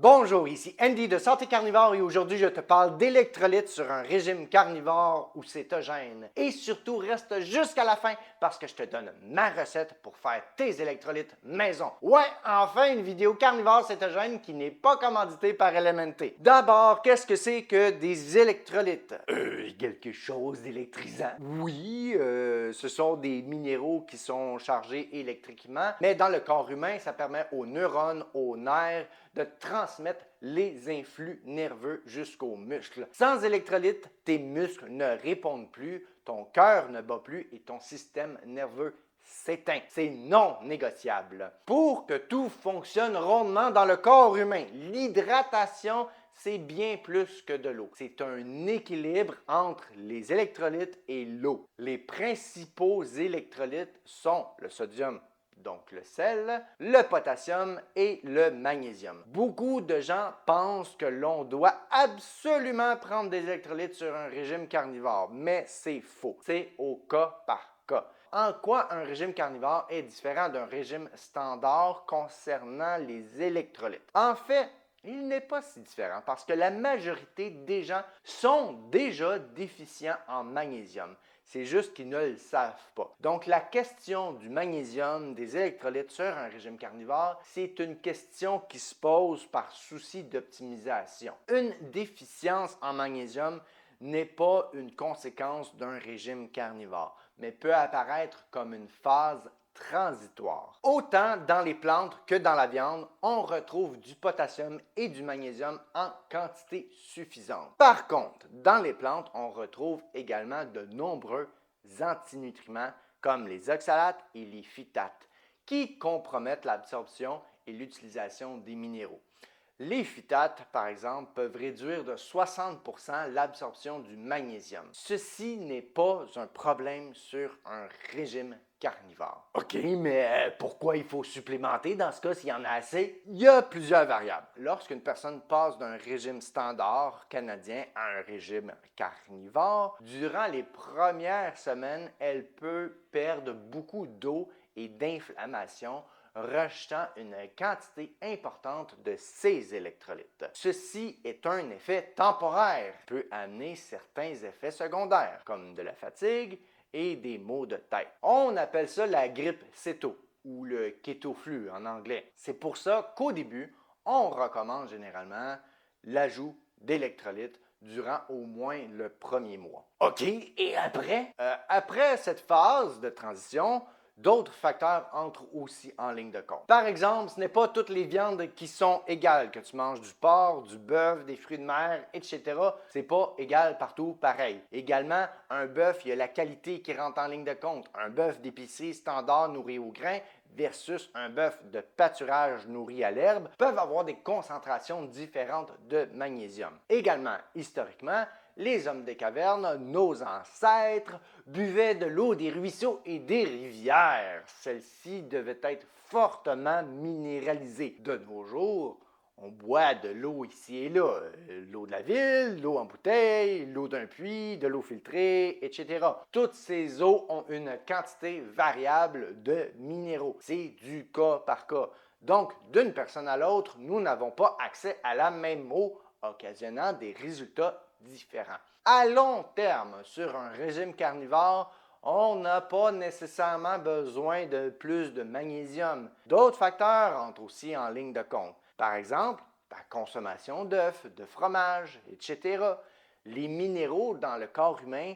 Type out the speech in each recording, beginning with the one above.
Bonjour, ici Andy de Santé Carnivore et aujourd'hui je te parle d'électrolytes sur un régime carnivore ou cétogène. Et surtout, reste jusqu'à la fin parce que je te donne ma recette pour faire tes électrolytes maison. Ouais, enfin une vidéo carnivore cétogène qui n'est pas commanditée par LMNT. D'abord, qu'est-ce que c'est que des électrolytes? Quelque chose d'électrisant. Oui, ce sont des minéraux qui sont chargés électriquement, mais dans le corps humain, ça permet aux neurones, aux nerfs, de transmettre les influx nerveux jusqu'aux muscles. Sans électrolytes, tes muscles ne répondent plus, ton cœur ne bat plus et ton système nerveux s'éteint. C'est non négociable. Pour que tout fonctionne rondement dans le corps humain, l'hydratation, c'est bien plus que de l'eau. C'est un équilibre entre les électrolytes et l'eau. Les principaux électrolytes sont le sodium, donc le sel, le potassium et le magnésium. Beaucoup de gens pensent que l'on doit absolument prendre des électrolytes sur un régime carnivore, mais c'est faux. C'est au cas par cas. En quoi un régime carnivore est différent d'un régime standard concernant les électrolytes? En fait, il n'est pas si différent parce que la majorité des gens sont déjà déficients en magnésium. C'est juste qu'ils ne le savent pas. Donc, la question du magnésium, des électrolytes sur un régime carnivore, c'est une question qui se pose par souci d'optimisation. Une déficience en magnésium n'est pas une conséquence d'un régime carnivore, mais peut apparaître comme une phase transitoire. Autant dans les plantes que dans la viande, on retrouve du potassium et du magnésium en quantité suffisante. Par contre, dans les plantes, on retrouve également de nombreux antinutriments comme les oxalates et les phytates qui compromettent l'absorption et l'utilisation des minéraux. Les phytates, par exemple, peuvent réduire de 60% l'absorption du magnésium. Ceci n'est pas un problème sur un régime carnivore. OK, mais pourquoi il faut supplémenter dans ce cas s'il y en a assez? Il y a plusieurs variables. Lorsqu'une personne passe d'un régime standard canadien à un régime carnivore, durant les premières semaines, elle peut perdre beaucoup d'eau et d'inflammation, rejetant une quantité importante de ces électrolytes. Ceci est un effet temporaire, peut amener certains effets secondaires, comme de la fatigue et des maux de tête. On appelle ça la grippe céto ou le kétoflux en anglais. C'est pour ça qu'au début, on recommande généralement l'ajout d'électrolytes durant au moins le premier mois. OK, et après? Après cette phase de transition, d'autres facteurs entrent aussi en ligne de compte. Par exemple, ce n'est pas toutes les viandes qui sont égales, que tu manges du porc, du bœuf, des fruits de mer, etc. C'est pas égal partout pareil. Également, un bœuf, il y a la qualité qui rentre en ligne de compte. Un bœuf d'épicerie standard nourri au grain versus un bœuf de pâturage nourri à l'herbe peuvent avoir des concentrations différentes de magnésium. Également, historiquement, les hommes des cavernes, nos ancêtres, buvaient de l'eau des ruisseaux et des rivières. Celle-ci devait être fortement minéralisée. De nos jours, on boit de l'eau ici et là. L'eau de la ville, l'eau en bouteille, l'eau d'un puits, de l'eau filtrée, etc. Toutes ces eaux ont une quantité variable de minéraux. C'est du cas par cas. Donc, d'une personne à l'autre, nous n'avons pas accès à la même eau, occasionnant des résultats différents. À long terme, sur un régime carnivore, on n'a pas nécessairement besoin de plus de magnésium. D'autres facteurs entrent aussi en ligne de compte. Par exemple, la consommation d'œufs, de fromage, etc. Les minéraux dans le corps humain,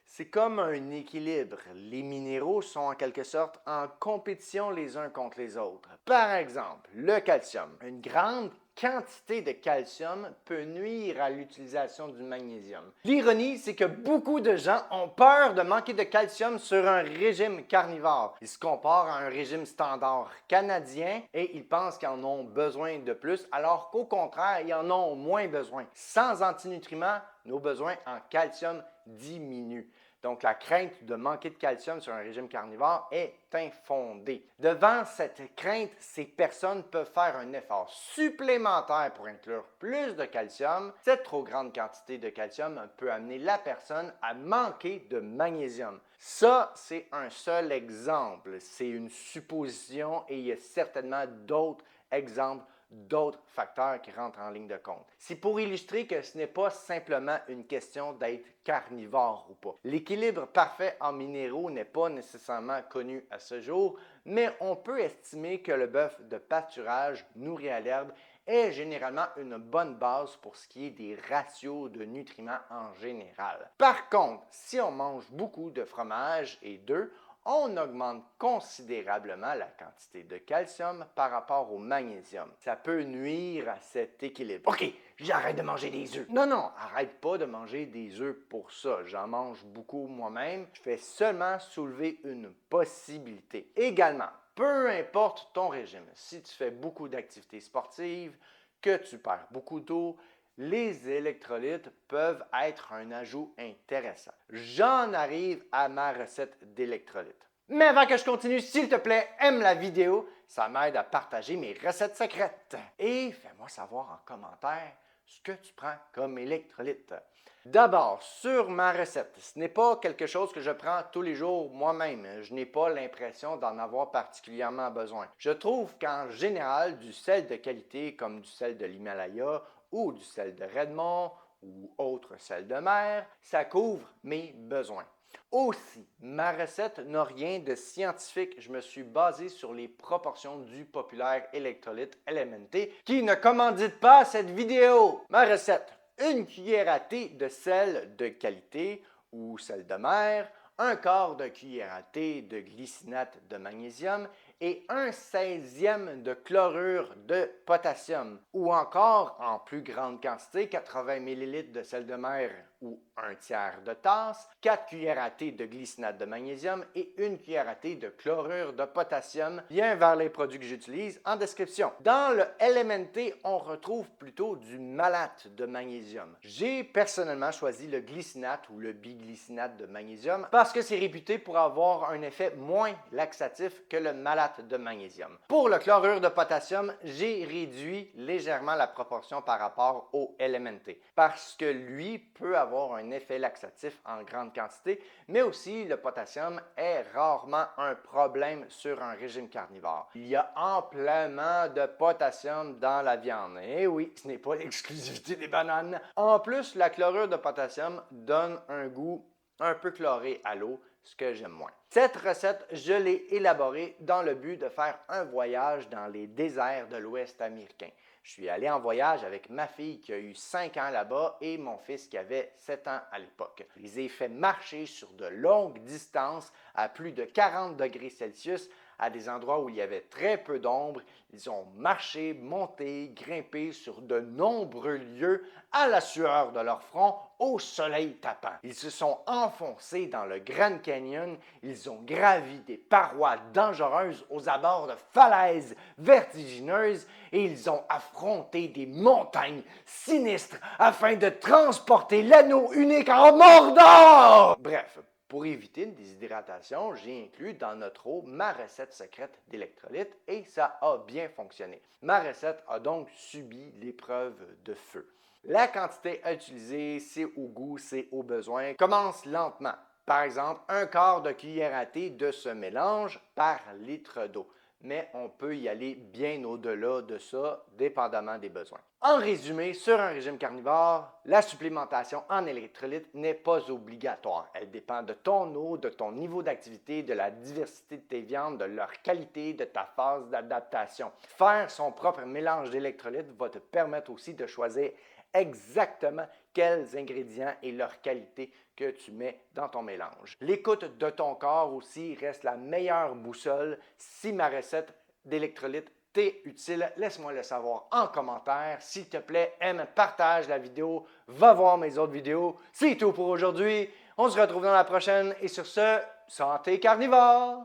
c'est comme un équilibre. Les minéraux sont en quelque sorte en compétition les uns contre les autres. Par exemple, le calcium. Une grande quantité de calcium peut nuire à l'utilisation du magnésium. L'ironie, c'est que beaucoup de gens ont peur de manquer de calcium sur un régime carnivore. Ils se comparent à un régime standard canadien et ils pensent qu'ils en ont besoin de plus, alors qu'au contraire, ils en ont moins besoin. Sans antinutriments, nos besoins en calcium diminuent. Donc, la crainte de manquer de calcium sur un régime carnivore est infondée. Devant cette crainte, ces personnes peuvent faire un effort supplémentaire pour inclure plus de calcium. Cette trop grande quantité de calcium peut amener la personne à manquer de magnésium. Ça, c'est un seul exemple. C'est une supposition et il y a certainement d'autres exemples d'autres facteurs qui rentrent en ligne de compte. C'est pour illustrer que ce n'est pas simplement une question d'être carnivore ou pas. L'équilibre parfait en minéraux n'est pas nécessairement connu à ce jour, mais on peut estimer que le bœuf de pâturage nourri à l'herbe est généralement une bonne base pour ce qui est des ratios de nutriments en général. Par contre, si on mange beaucoup de fromage et d'œufs, on augmente considérablement la quantité de calcium par rapport au magnésium. Ça peut nuire à cet équilibre. OK, j'arrête de manger des œufs. Non, arrête pas de manger des œufs pour ça. J'en mange beaucoup moi-même. Je fais seulement soulever une possibilité. Également, peu importe ton régime, si tu fais beaucoup d'activités sportives, que tu perds beaucoup d'eau, les électrolytes peuvent être un ajout intéressant. J'en arrive à ma recette d'électrolytes. Mais avant que je continue, s'il te plaît, aime la vidéo, ça m'aide à partager mes recettes secrètes. Et fais-moi savoir en commentaire ce que tu prends comme électrolyte. D'abord, sur ma recette, ce n'est pas quelque chose que je prends tous les jours moi-même. Je n'ai pas l'impression d'en avoir particulièrement besoin. Je trouve qu'en général, du sel de qualité comme du sel de l'Himalaya ou du sel de Redmond ou autre sel de mer, ça couvre mes besoins. Aussi, ma recette n'a rien de scientifique. Je me suis basé sur les proportions du populaire électrolyte LMNT qui ne commandite pas cette vidéo. Ma recette, une cuillère à thé de sel de qualité ou sel de mer, un quart de cuillère à thé de glycinate de magnésium et un 16e de chlorure de potassium, ou encore en plus grande quantité, 80 ml de sel de mer ou un tiers de tasse, 4 cuillères à thé de glycinate de magnésium et une cuillère à thé de chlorure de potassium. Lien vers les produits que j'utilise en description. Dans le LMNT, on retrouve plutôt du malate de magnésium. J'ai personnellement choisi le glycinate ou le biglycinate de magnésium parce que c'est réputé pour avoir un effet moins laxatif que le malate de magnésium. Pour le chlorure de potassium, j'ai réduit légèrement la proportion par rapport au LMNT parce que lui peut avoir un effet laxatif en grande quantité, mais aussi le potassium est rarement un problème sur un régime carnivore. Il y a amplement de potassium dans la viande. Et oui, ce n'est pas l'exclusivité des bananes. En plus, la chlorure de potassium donne un goût un peu chloré à l'eau, ce que j'aime moins. Cette recette, je l'ai élaborée dans le but de faire un voyage dans les déserts de l'Ouest américain. Je suis allé en voyage avec ma fille qui a eu 5 ans là-bas et mon fils qui avait 7 ans à l'époque. Je les ai fait marcher sur de longues distances à plus de 40 degrés Celsius à des endroits où il y avait très peu d'ombre. Ils ont marché, monté, grimpé sur de nombreux lieux à la sueur de leur front au soleil tapant. Ils se sont enfoncés dans le Grand Canyon. Ils ont gravi des parois dangereuses aux abords de falaises vertigineuses et ils ont affronté des montagnes sinistres afin de transporter l'anneau unique en Mordor! Bref, pour éviter une déshydratation, j'ai inclus dans notre eau ma recette secrète d'électrolytes et ça a bien fonctionné. Ma recette a donc subi l'épreuve de feu. La quantité à utiliser, c'est au goût, c'est au besoin. Commence lentement. Par exemple, un quart de cuillère à thé de ce mélange par litre d'eau. Mais on peut y aller bien au-delà de ça, dépendamment des besoins. En résumé, sur un régime carnivore, la supplémentation en électrolytes n'est pas obligatoire. Elle dépend de ton eau, de ton niveau d'activité, de la diversité de tes viandes, de leur qualité, de ta phase d'adaptation. Faire son propre mélange d'électrolytes va te permettre aussi de choisir exactement quels ingrédients et leur qualité que tu mets dans ton mélange. L'écoute de ton corps aussi reste la meilleure boussole. Si ma recette d'électrolytes t'est utile, laisse-moi le savoir en commentaire. S'il te plaît, aime, partage la vidéo, va voir mes autres vidéos. C'est tout pour aujourd'hui. On se retrouve dans la prochaine et sur ce, santé carnivore!